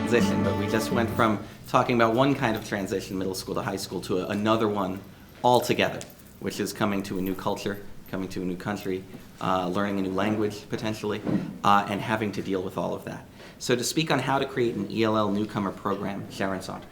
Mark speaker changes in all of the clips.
Speaker 1: transition, but we just went from talking about one kind of transition, middle school to high school, to another one altogether, which is coming to a new culture, coming to a new country, learning a new language potentially, and having to deal with all of that. So to speak on how to create an ELL Newcomer program, Sharon Saunders.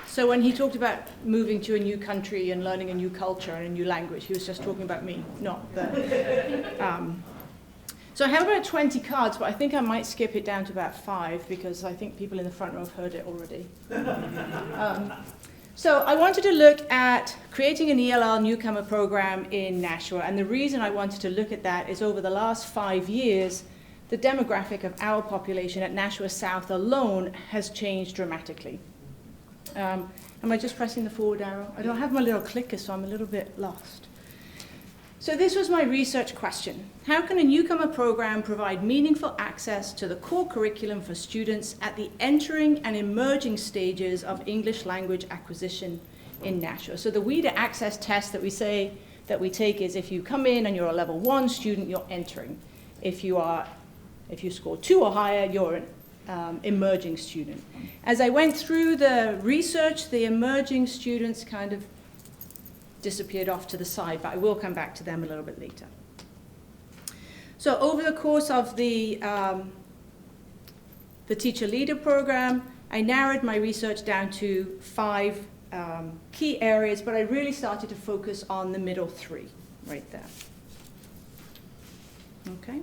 Speaker 2: So when he talked about moving to a new country and learning a new culture and a new language, he was just talking about me, not the... So I have about 20 cards, but I think I might skip it down to about 5 because I think people in the front row have heard it already. So I wanted to look at creating an ELL Newcomer program in Nashua, and the reason I wanted to look at that is over the last 5 years, the demographic of our population at Nashua South alone has changed dramatically. Am I just pressing the forward arrow? I don't have my little clicker, so I'm a little bit lost. So this was my research question. How can a Newcomer program provide meaningful access to the core curriculum for students at the entering and emerging stages of English language acquisition in Nashua? So the WEDA access test that we say that we take is if you come in and you're a level 1 student, you're entering. If you score 2 or higher, you're an emerging student. As I went through the research, the emerging students kind of disappeared off to the side, but I will come back to them a little bit later. So over the course of the teacher leader program, I narrowed my research down to 5 key areas, but I really started to focus on the middle 3 right there. Okay.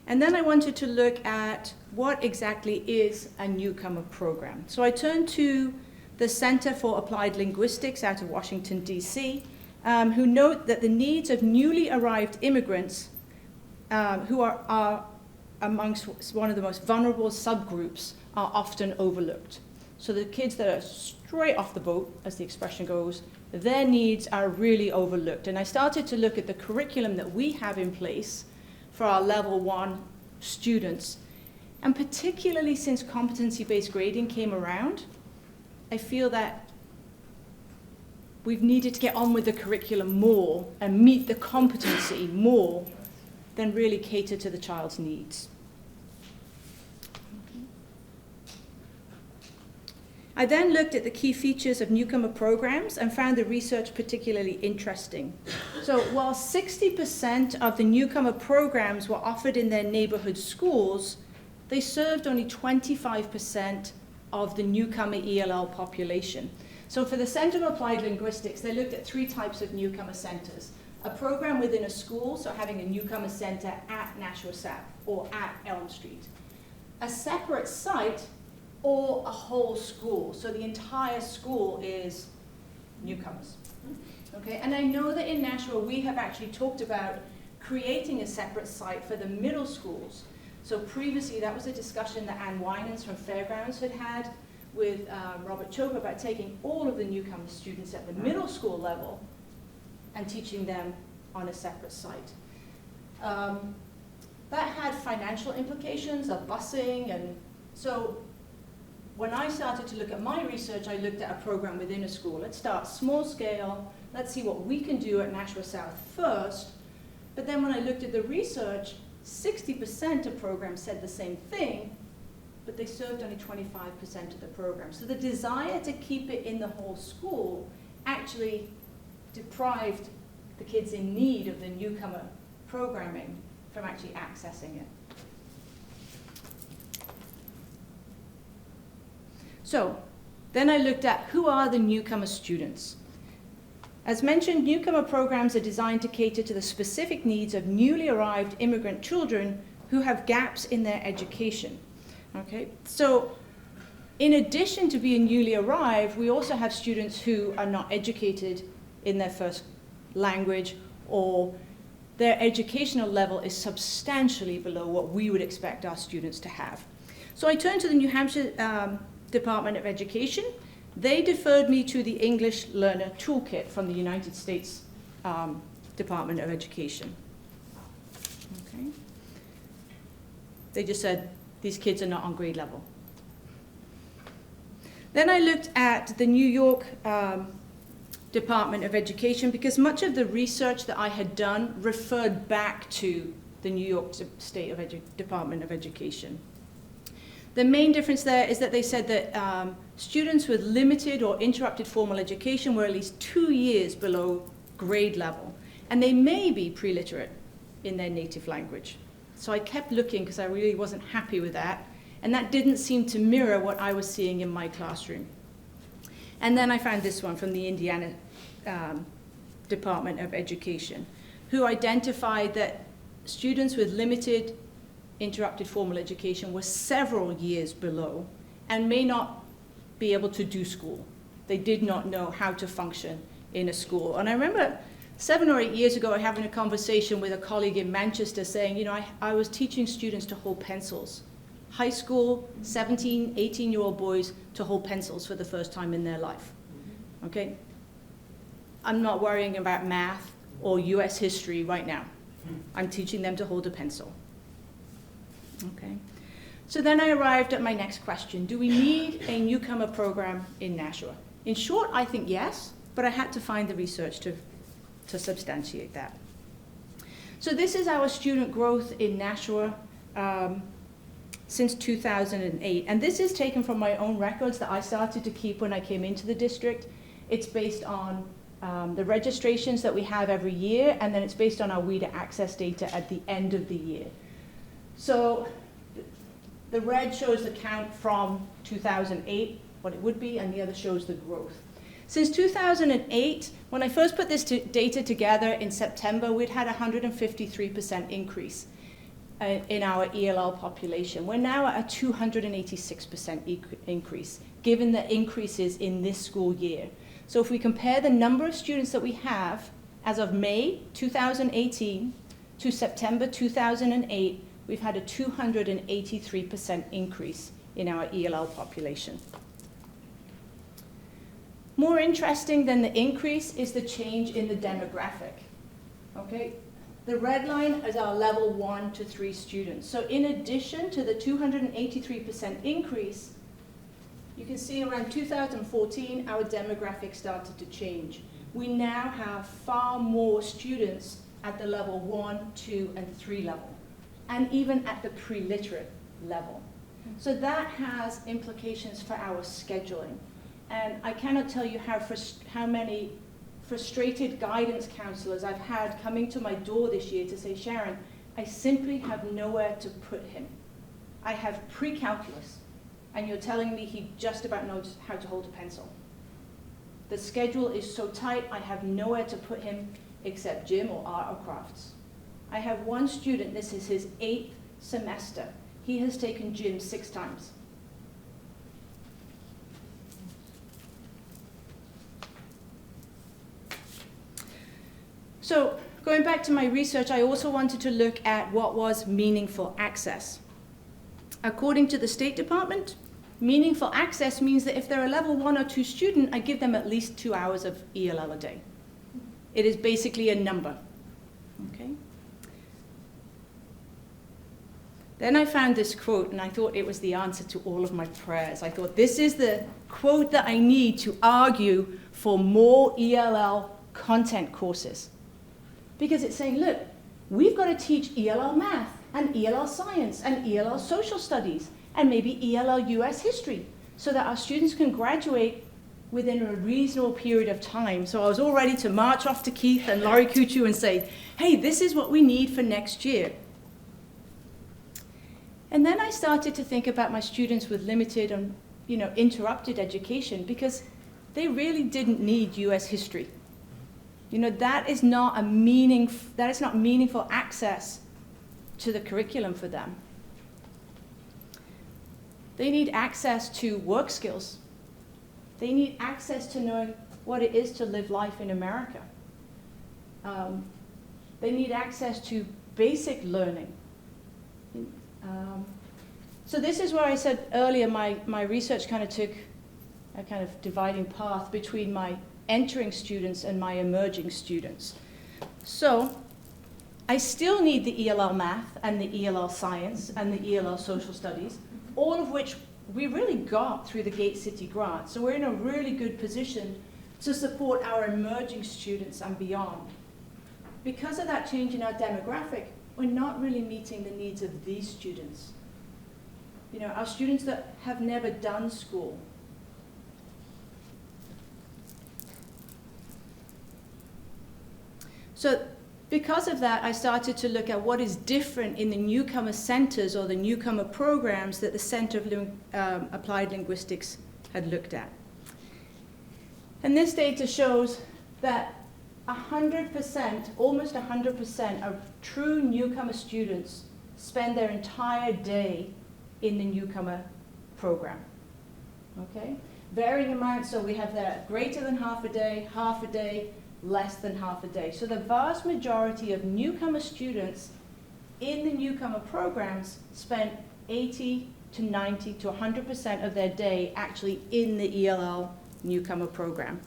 Speaker 2: And then I wanted to look at what exactly is a Newcomer program. So I turned to the Center for Applied Linguistics out of Washington, D.C., who note that the needs of newly arrived immigrants who are amongst one of the most vulnerable subgroups are often overlooked. So the kids that are straight off the boat, as the expression goes, their needs are really overlooked. And I started to look at the curriculum that we have in place for our level 1 students. And particularly since competency-based grading came around, I feel that we've needed to get on with the curriculum more and meet the competency more than really cater to the child's needs. I then looked at the key features of Newcomer programs and found the research particularly interesting. So while 60% of the Newcomer programs were offered in their neighborhood schools, they served only 25% of the Newcomer ELL population. So for the Center of Applied Linguistics, they looked at 3 types of Newcomer centers. A program within a school, so having a Newcomer center at Nashua South or at Elm Street. A separate site or a whole school. So the entire school is newcomers. Okay, and I know that in Nashua we have actually talked about creating a separate site for the middle schools. So previously that was a discussion that Ann Winans from Fairgrounds had with Robert Chopa about taking all of the Newcomer students at the middle school level and teaching them on a separate site. That had financial implications of busing, and so when I started to look at my research, I looked at a program within a school. Let's start small scale, let's see what we can do at Nashua South first, but then when I looked at the research, 60% of programs said the same thing, but they served only 25% of the program. So the desire to keep it in the whole school actually deprived the kids in need of the Newcomer programming from actually accessing it. So then I looked at who are the Newcomer students. As mentioned, Newcomer programs are designed to cater to the specific needs of newly arrived immigrant children who have gaps in their education. Okay, so in addition to being newly arrived, we also have students who are not educated in their first language, or their educational level is substantially below what we would expect our students to have. So I turned to the New Hampshire Department of Education. They deferred me to the English Learner Toolkit from the United States Department of Education. Okay. They just said, these kids are not on grade level. Then I looked at the New York Department of Education because much of the research that I had done referred back to the New York State Department of Education. The main difference there is that they said that students with limited or interrupted formal education were at least 2 years below grade level, and they may be pre-literate in their native language. So I kept looking because I really wasn't happy with that, and that didn't seem to mirror what I was seeing in my classroom. And then I found this one from the Indiana Department of Education, who identified that students with limited interrupted formal education were several years below and may not be able to do school. They did not know how to function in a school. And I remember 7 or 8 years ago having a conversation with a colleague in Manchester saying, you know, I was teaching students to hold pencils. High school, 17, 18-year-old boys to hold pencils for the first time in their life. Okay? I'm not worrying about math or US history right now. I'm teaching them to hold a pencil. Okay? So then I arrived at my next question. Do we need a newcomer program in Nashua? In short, I think yes, but I had to find the research to substantiate that. So this is our student growth in Nashua since 2008. And this is taken from my own records that I started to keep when I came into the district. It's based on the registrations that we have every year, and then it's based on our WIDA access data at the end of the year. So the red shows the count from 2008, what it would be, and the other shows the growth. Since 2008, when I first put this data together in September, we'd had a 153% increase in our ELL population. We're now at a 286% increase, given the increases in this school year. So if we compare the number of students that we have as of May 2018 to September 2008, we've had a 283% increase in our ELL population. More interesting than the increase is the change in the demographic. Okay? The red line is our level 1 to 3 students. So in addition to the 283% increase, you can see around 2014, our demographic started to change. We now have far more students at the level 1, 2, and 3 level, and even at the pre-literate level. So that has implications for our scheduling. And I cannot tell you how many frustrated guidance counselors I've had coming to my door this year to say, Sharon, I simply have nowhere to put him. I have pre-calculus, and you're telling me he just about knows how to hold a pencil. The schedule is so tight, I have nowhere to put him except gym or art or crafts. I have one student, this is his 8th semester. He has taken gym 6 times. So going back to my research, I also wanted to look at what was meaningful access. According to the State Department, meaningful access means that if they're a level 1 or 2 student, I give them at least 2 hours of ELL a day. It is basically a number. Okay? Then I found this quote, and I thought it was the answer to all of my prayers. I thought, this is the quote that I need to argue for more ELL content courses. Because it's saying, look, we've got to teach ELL math, and ELL science, and ELL social studies, and maybe ELL US history, so that our students can graduate within a reasonable period of time. So I was all ready to march off to Keith and Laurie Kuchu and say, hey, this is what we need for next year. And then I started to think about my students with limited and interrupted education, because they really didn't need US history. That is not meaningful access to the curriculum for them. They need access to work skills. They need access to knowing what it is to live life in America. They need access to basic learning. So this is where I said earlier my research kind of took a kind of dividing path between my entering students and my emerging students. So I still need the ELL math and the ELL science and the ELL social studies, all of which we really got through the Gate City grant. So we're in a really good position to support our emerging students and beyond. Because of that change in our demographic, we're not really meeting the needs of these students. You know, our students that have never done school. So because of that, I started to look at what is different in the newcomer centers or the newcomer programs that the Center of Applied Linguistics had looked at. And this data shows that 100%, almost 100% of true newcomer students spend their entire day in the newcomer program. Okay? Varying amounts, so we have that greater than half a day, less than half a day. So the vast majority of newcomer students in the newcomer programs spend 80 to 90 to 100% of their day actually in the ELL newcomer program.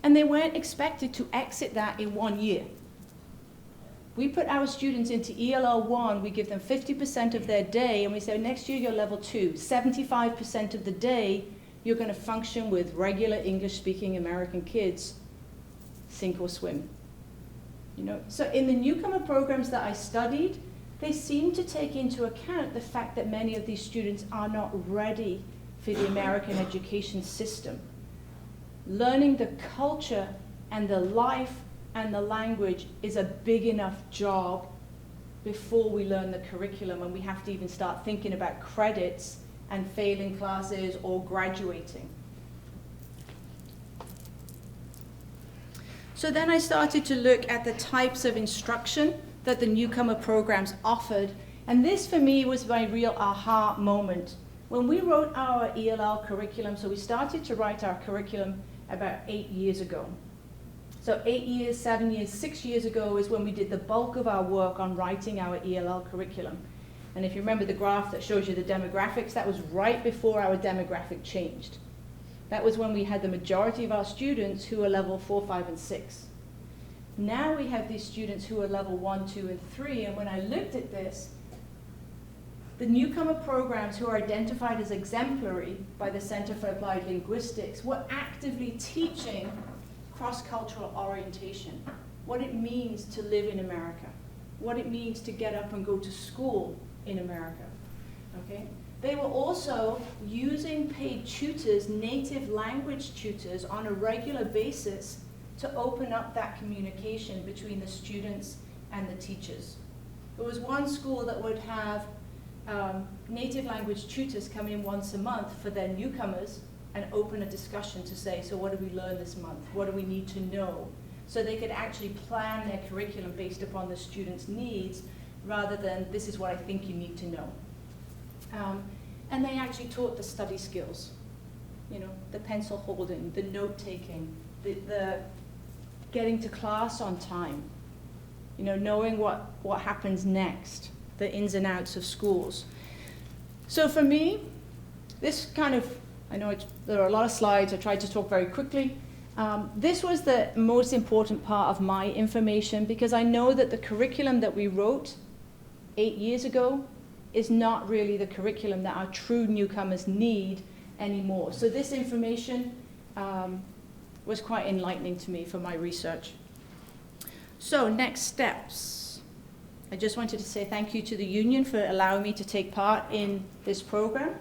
Speaker 2: And they weren't expected to exit that in 1 year. We put our students into ELL 1, we give them 50% of their day, and we say, next year you're level 2. 75% of the day, you're going to function with regular English-speaking American kids, sink or swim. You know? So in the newcomer programs that I studied, they seem to take into account the fact that many of these students are not ready for the American education system. Learning the culture and the life and the language is a big enough job before we learn the curriculum, and we have to even start thinking about credits and failing classes or graduating. So then I started to look at the types of instruction that the newcomer programs offered, and this for me was my real aha moment. When we wrote our ELL curriculum, so we started to write our curriculum about 8 years ago. So 8 years, 7 years, 6 years ago is when we did the bulk of our work on writing our ELL curriculum. And if you remember the graph that shows you the demographics, that was right before our demographic changed. That was when we had the majority of our students who are level 4, 5, and 6. Now we have these students who are level 1, 2, and 3, and when I looked at this, the newcomer programs who are identified as exemplary by the Center for Applied Linguistics were actively teaching cross-cultural orientation, what it means to live in America, what it means to get up and go to school in America. Okay? They were also using paid tutors, native language tutors, on a regular basis to open up that communication between the students and the teachers. There was one school that would have native language tutors come in once a month for their newcomers and open a discussion to say, so what did we learn this month? What do we need to know? So they could actually plan their curriculum based upon the students' needs rather than this is what I think you need to know. And they actually taught the study skills, you know, the pencil holding, the note taking, the getting to class on time, you know, knowing what happens next, the ins and outs of schools. So for me, this kind of, I know there are a lot of slides, I tried to talk very quickly. This was the most important part of my information because I know that the curriculum that we wrote 8 years ago is not really the curriculum that our true newcomers need anymore. So this information was quite enlightening to me for my research. So next steps. I just wanted to say thank you to the union for allowing me to take part in this program.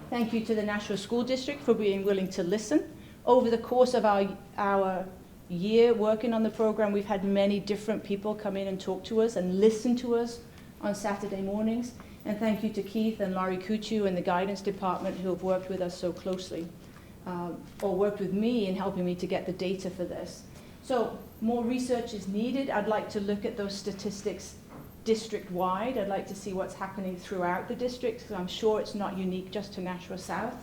Speaker 2: Thank you to the National School District for being willing to listen. Over the course of our year working on the program, we've had many different people come in and talk to us and listen to us on Saturday mornings. And thank you to Keith and Laurie Kuchu and the guidance department who have worked with us so closely, or worked with me in helping me to get the data for this. So more research is needed. I'd like to look at those statistics district-wide. I'd like to see what's happening throughout the district, because I'm sure it's not unique just to Nashua South.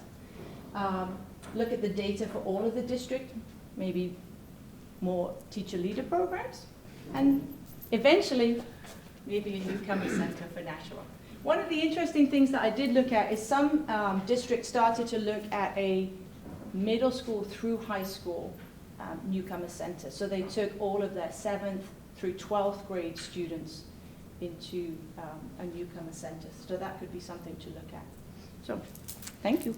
Speaker 2: Look at the data for all of the district, maybe more teacher-leader programs, and eventually, maybe a newcomer center for Nashua. One of the interesting things that I did look at is some districts started to look at a middle school through high school newcomer center. So they took all of their 7th through 12th grade students into a newcomer center. So that could be something to look at. So, thank you.